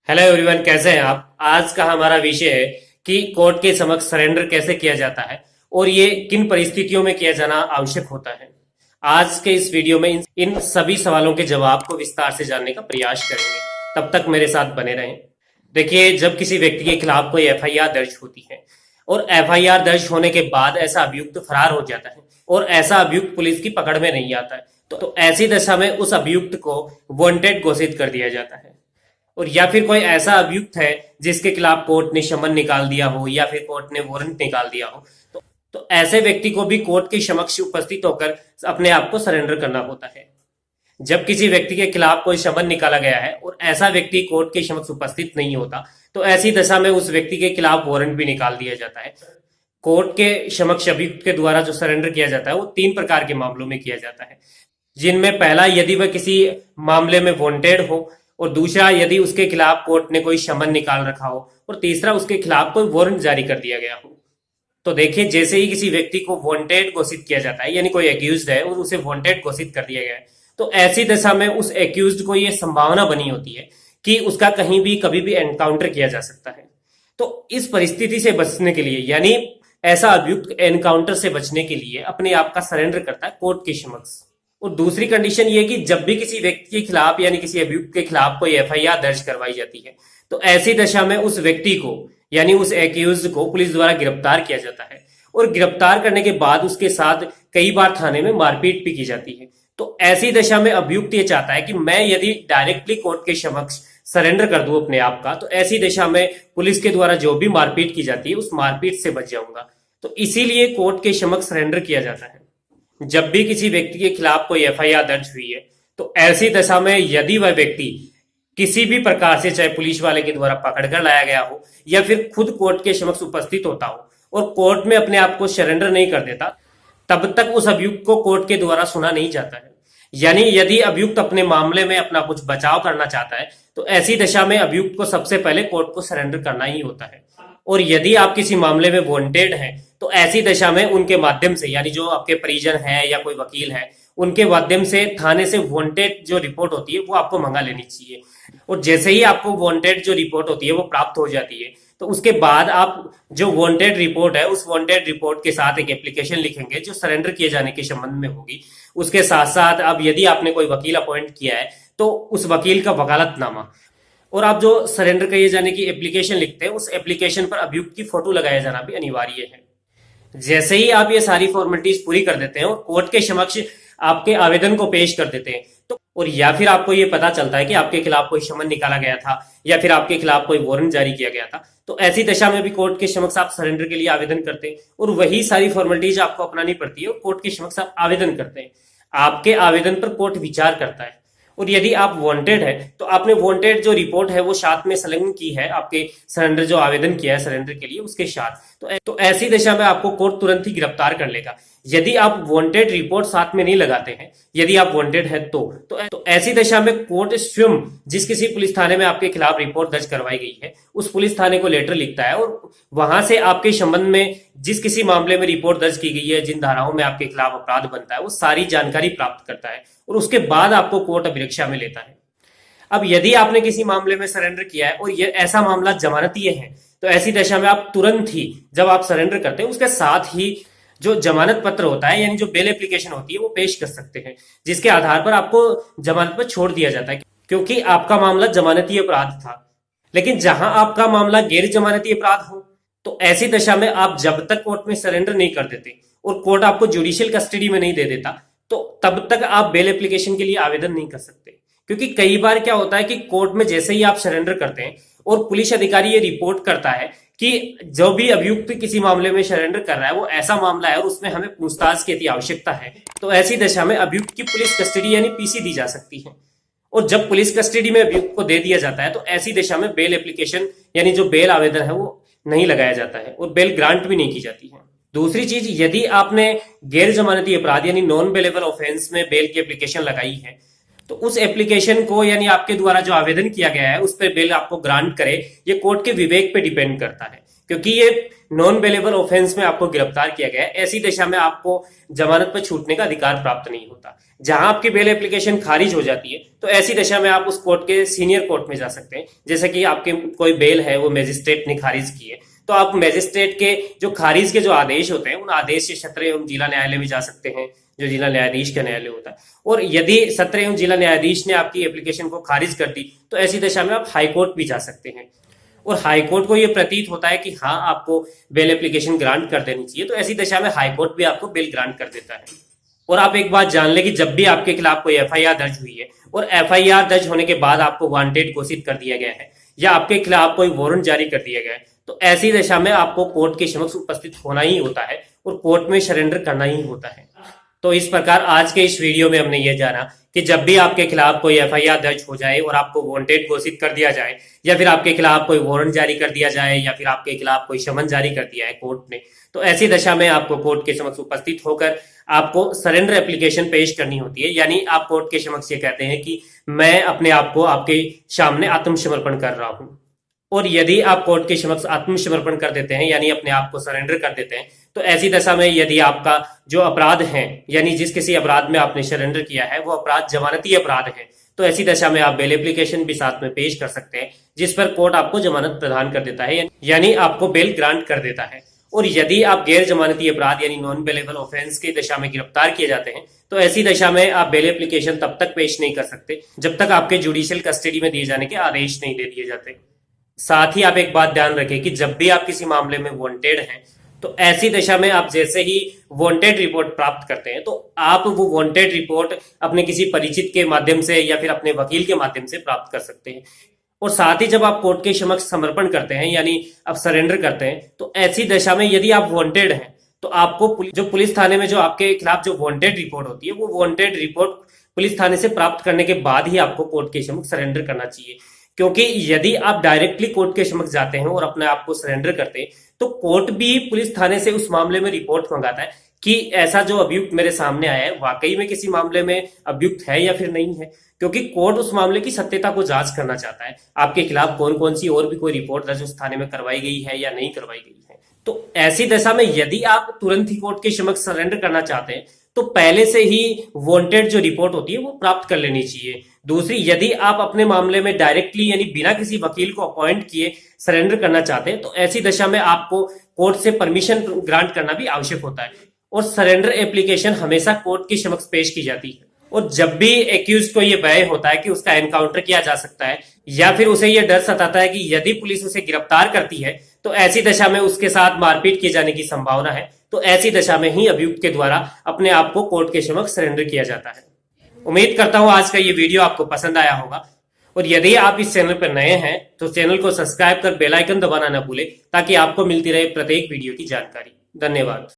Hello everyone, कैसे हैं आप। आज का हमारा विषय है कि कोर्ट के समक्ष सरेंडर कैसे किया जाता है और ये किन परिस्थितियों में किया जाना आवश्यक होता है। आज के इस वीडियो में इन सभी सवालों के जवाब को विस्तार से जानने का प्रयास करेंगे। तब तक मेरे साथ बने रहें। देखिए, जब किसी व्यक्ति के खिलाफ कोई एफआईआर दर्ज होती है और एफआईआर दर्ज होने के बाद ऐसा अभियुक्त फरार हो जाता है और ऐसा अभियुक्त पुलिस की पकड़ में नहीं आता है, तो ऐसी दशा में उस अभियुक्त को वांटेड घोषित कर दिया जाता है। और या फिर कोई ऐसा अभियुक्त है जिसके खिलाफ कोर्ट ने समन निकाल दिया हो या फिर कोर्ट ने वारंट निकाल दिया हो, तो ऐसे व्यक्ति को भी कोर्ट के समक्ष उपस्थित होकर अपने आप को सरेंडर करना होता है। जब किसी व्यक्ति के खिलाफ कोई समन निकाला गया है और ऐसा व्यक्ति कोर्ट के समक्ष उपस्थित नहीं होता, तो ऐसी दशा में उस व्यक्ति के खिलाफ वारंट भी निकाल दिया जाता है। कोर्ट के समक्ष अभियुक्त के द्वारा जो सरेंडर किया जाता है वो 3 प्रकार के मामलों में किया जाता है, जिनमें पहला यदि वह किसी मामले में वांटेड हो, और दूसरा यदि उसके खिलाफ कोर्ट ने कोई समन निकाल रखा हो, और तीसरा उसके खिलाफ कोई वारंट जारी कर दिया गया हो। तो देखिए, जैसे ही किसी व्यक्ति को वांटेड घोषित किया जाता है, यानी कोई एक्यूज्ड है और उसे वांटेड घोषित कर दिया गया है, तो ऐसी दशा में उस एक्यूज्ड को यह संभावना बनी होती है कि उसका कहीं भी कभी भी एनकाउंटर किया जा सकता है। तो इस परिस्थिति से बचने के लिए, यानी ऐसा अभियुक्त एनकाउंटर से बचने के लिए अपने आप का सरेंडर करता है कोर्ट के समक्ष। और दूसरी कंडीशन ये कि जब भी किसी व्यक्ति के खिलाफ यानी किसी अभियुक्त के खिलाफ कोई एफआईआर दर्ज करवाई जाती है, तो ऐसी दशा में उस व्यक्ति को यानी उस एक्यूज्ड को पुलिस द्वारा गिरफ्तार किया जाता है। और गिरफ्तार करने के बाद उसके साथ कई बार थाने में मारपीट भी की जाती है। तो ऐसी दशा में अभियुक्त ये चाहता है कि मैं यदि डायरेक्टली कोर्ट के समक्ष सरेंडर कर दूं अपने आप का, तो ऐसी दशा में पुलिस के द्वारा जो भी मारपीट की जाती है उस मारपीट से बच जाऊंगा। तो इसीलिए कोर्ट के समक्ष सरेंडर किया जाता है जब भी किसी व्यक्ति के खिलाफ कोई एफआईआर दर्ज हुई है। तो ऐसी दशा में यदि वह व्यक्ति किसी भी प्रकार से, चाहे पुलिस वाले के द्वारा पकड़कर लाया गया हो या फिर खुद कोर्ट के समक्ष उपस्थित होता हो और कोर्ट में अपने आप को सरेंडर नहीं कर देता, तब तक उस अभियुक्त को कोर्ट के द्वारा सुना नहीं जाता है। यानी यदि अभियुक्त अपने मामले में अपना कुछ बचाव करना चाहता है, तो ऐसी दशा में अभियुक्त को सबसे पहले कोर्ट को सरेंडर करना ही होता है। और यदि आप किसी मामले में वांटेड हैं, तो ऐसी दशा में उनके माध्यम से, यानी जो आपके परिजन है या कोई वकील है, उनके माध्यम से थाने से वांटेड जो रिपोर्ट होती है वो आपको मंगा लेनी चाहिए। और जैसे ही आपको वांटेड जो रिपोर्ट होती है वो प्राप्त हो जाती है, तो उसके बाद आप जो वांटेड रिपोर्ट है उस वांटेड रिपोर्ट के साथ एक एप्लीकेशन लिखेंगे जो सरेंडर किए जाने के संबंध में होगी। उसके साथ साथ अब यदि आपने कोई वकील अपॉइंट किया है, तो उस वकील का वकालतनामा, और आप जो सरेंडर किए जाने की एप्लीकेशन लिखते हैं उस एप्लीकेशन पर अभियुक्त की फोटो लगाया जाना भी अनिवार्य है। जैसे ही आप ये सारी फॉर्मेलिटीज पूरी कर देते हैं और कोर्ट के समक्ष आपके आवेदन को पेश कर देते हैं, तो और या फिर आपको ये पता चलता है कि आपके खिलाफ कोई समन निकाला गया था या फिर आपके खिलाफ कोई वारंट जारी किया गया था, तो ऐसी दशा में भी कोर्ट के समक्ष आप सरेंडर के लिए आवेदन करते हैं और वही सारी फॉर्मेलिटीज आपको अपनानी पड़ती है और कोर्ट के समक्ष आप आवेदन करते हैं। आपके आवेदन पर कोर्ट विचार करता है। और यदि आप वांटेड है, तो आपने वांटेड जो रिपोर्ट है वो साथ में संलग्न की है आपके सरेंडर जो आवेदन किया है सरेंडर के लिए उसके साथ, तो ऐसी दशा में आपको कोर्ट तुरंत ही गिरफ्तार कर लेगा। यदि आप वांटेड रिपोर्ट साथ में नहीं लगाते हैं, यदि आप वांटेड है तो ऐसी दशा में कोर्ट स्वयं जिस किसी पुलिस थाने में आपके खिलाफ रिपोर्ट दर्ज करवाई गई है उस पुलिस थाने को लेटर लिखता है और वहां से आपके संबंध में जिस किसी मामले में रिपोर्ट दर्ज की गई है, जिन धाराओं में आपके खिलाफ अपराध बनता है, वो सारी जानकारी प्राप्त करता है और उसके बाद आपको कोर्ट अभिरक्षा में लेता है। अब यदि आपने किसी मामले में सरेंडर किया है और ये ऐसा मामला जमानतीय है, तो ऐसी दशा में आप तुरंत ही जब आप सरेंडर करते हैं उसके साथ ही जो जमानत पत्र होता है यानी जो बेल एप्लीकेशन होती है वो पेश कर सकते हैं, जिसके आधार पर आपको जमानत पर छोड़ दिया जाता है, क्योंकि आपका मामला जमानती अपराध था। लेकिन जहां आपका मामला गैर जमानती अपराध हो, तो ऐसी दशा में आप जब तक कोर्ट में सरेंडर नहीं कर देते और कोर्ट आपको जुडिशियल कस्टडी में नहीं दे देता, तो तब तक आप बेल एप्लीकेशन के लिए आवेदन नहीं कर सकते। क्योंकि कई बार क्या होता है कि कोर्ट में जैसे ही आप सरेंडर करते हैं और पुलिस अधिकारी ये रिपोर्ट करता है कि जो भी अभियुक्त किसी मामले में सरेंडर कर रहा है वो ऐसा मामला है और उसमें हमें पूछताछ की आवश्यकता है, तो ऐसी दशा में अभियुक्त की पुलिस कस्टडी यानी पीसी दी जा सकती है। और जब पुलिस कस्टडी में अभियुक्त को दे दिया जाता है, तो ऐसी दशा में बेल एप्लीकेशन यानी जो बेल आवेदन है वो नहीं लगाया जाता है और बेल ग्रांट भी नहीं की जाती है। दूसरी चीज, यदि आपने गैर जमानती अपराध यानी नॉन बेलेबल ऑफेंस में बेल की एप्लीकेशन लगाई है, तो उस एप्लीकेशन को यानी आपके द्वारा जो आवेदन किया गया है उस पर बेल आपको ग्रांट करे, ये कोर्ट के विवेक पे डिपेंड करता है, क्योंकि ये नॉन बेलेबल ऑफेंस में आपको गिरफ्तार किया गया है। ऐसी दशा में आपको जमानत पर छूटने का अधिकार प्राप्त नहीं होता। जहां आपकी बेल एप्लीकेशन खारिज हो जाती है तो ऐसी दशा में आप उस कोर्ट के सीनियर कोर्ट में जा सकते हैं। जैसे कि आपके कोई बेल है, वो मैजिस्ट्रेट ने खारिज की है, तो आप मैजिस्ट्रेट के जो खारिज के जो आदेश होते हैं उन आदेश से सत्र एवं जिला न्यायालय में जा सकते हैं, जो जिला न्यायाधीश का न्यायालय होता है। और यदि सत्र एवं जिला न्यायाधीश ने आपकी एप्लीकेशन को खारिज कर दी तो ऐसी दशा में आप हाईकोर्ट भी जा सकते हैं। और हाईकोर्ट को यह प्रतीत होता है कि हाँ, आपको बेल एप्लीकेशन ग्रांट कर देनी चाहिए, तो ऐसी दशा में हाईकोर्ट भी आपको बेल ग्रांट कर देता है। और आप एक बात जान लें कि जब भी आपके खिलाफ कोई एफआईआर दर्ज हुई है और एफआईआर दर्ज होने के बाद आपको वांटेड घोषित कर दिया गया है या आपके खिलाफ कोई वारंट जारी कर दिया गया है, तो ऐसी दशा में आपको कोर्ट के समक्ष उपस्थित होना ही होता है और कोर्ट में सरेंडर करना ही होता है। तो इस प्रकार आज के इस वीडियो में हमने ये जाना कि जब भी आपके खिलाफ कोई एफआईआर दर्ज हो जाए और आपको वांटेड घोषित कर दिया जाए या फिर आपके खिलाफ कोई वारंट जारी कर दिया जाए या फिर आपके खिलाफ कोई समन जारी कर दिया है कोर्ट ने, तो ऐसी दशा में आपको कोर्ट के समक्ष उपस्थित होकर आपको सरेंडर एप्लीकेशन पेश करनी होती है। यानी आप कोर्ट के समक्ष ये कहते हैं कि मैं अपने आप को आपके सामने आत्मसमर्पण कर रहा हूं। और यदि आप कोर्ट के समक्ष आत्मसमर्पण कर देते हैं यानी अपने आप को सरेंडर कर देते हैं, तो ऐसी दशा में यदि आपका जो अपराध है यानी जिस किसी अपराध में आपने सरेंडर किया है वो अपराध जमानती अपराध है, तो ऐसी दशा में आप बेल एप्लीकेशन भी साथ में पेश कर सकते हैं, जिस पर कोर्ट आपको जमानत प्रदान कर देता है यानी आपको बेल ग्रांट कर देता है। और यदि आप गैर जमानती अपराध यानी नॉन बेलेबल ऑफेंस की दशा में गिरफ्तार किए जाते हैं, तो ऐसी दशा में आप बेल एप्लीकेशन तब तक पेश नहीं कर सकते जब तक आपके जुडिशियल कस्टडी में दिए जाने के आदेश नहीं दे दिए जाते। साथ ही आप एक बात ध्यान रखें कि जब भी आप किसी मामले में वांटेड हैं, तो ऐसी दशा में आप जैसे ही वांटेड रिपोर्ट प्राप्त करते हैं तो आप वो वांटेड रिपोर्ट अपने किसी परिचित के माध्यम से या फिर अपने वकील के माध्यम से प्राप्त कर सकते हैं। और साथ ही जब आप कोर्ट के समक्ष समर्पण करते हैं यानी आप सरेंडर करते हैं, तो ऐसी दशा में यदि आप वांटेड हैं तो आपको जो पुलिस थाने में जो आपके खिलाफ जो वांटेड रिपोर्ट होती है वो वांटेड रिपोर्ट पुलिस थाने से प्राप्त करने के बाद ही आपको कोर्ट के समक्ष सरेंडर करना चाहिए। क्योंकि यदि आप डायरेक्टली कोर्ट के समक्ष जाते हैं और अपने आप को सरेंडर करते हैं तो कोर्ट भी पुलिस थाने से उस मामले में रिपोर्ट मंगाता है कि ऐसा जो अभियुक्त मेरे सामने आया है वाकई में किसी मामले में अभियुक्त है या फिर नहीं है, क्योंकि कोर्ट उस मामले की सत्यता को जांच करना चाहता है आपके खिलाफ कौन कौन सी और भी कोई रिपोर्ट दर्ज उस थाने में करवाई गई है या नहीं करवाई गई है। तो ऐसी दशा में यदि आप तुरंत ही कोर्ट के समक्ष सरेंडर करना चाहते हैं तो पहले से ही वांटेड जो रिपोर्ट होती है वो प्राप्त कर लेनी चाहिए। दूसरी, यदि आप अपने मामले में डायरेक्टली यानी बिना किसी वकील को अपॉइंट किए सरेंडर करना चाहते हैं तो ऐसी दशा में आपको कोर्ट से परमिशन ग्रांट करना भी आवश्यक होता है। और सरेंडर एप्लीकेशन हमेशा कोर्ट के समक्ष पेश की जाती है। और जब भी एक्यूज को यह भय होता है कि उसका एनकाउंटर किया जा सकता है या फिर उसे यह डर सताता है कि यदि पुलिस उसे गिरफ्तार करती है तो ऐसी दशा में उसके साथ मारपीट किए जाने की संभावना है, तो ऐसी दशा में ही अभियुक्त के द्वारा अपने आप को कोर्ट के समक्ष सरेंडर किया जाता है। उम्मीद करता हूं आज का ये वीडियो आपको पसंद आया होगा। और यदि आप इस चैनल पर नए हैं तो चैनल को सब्सक्राइब कर बेल आइकन दबाना न भूलें ताकि आपको मिलती रहे प्रत्येक वीडियो की जानकारी। धन्यवाद।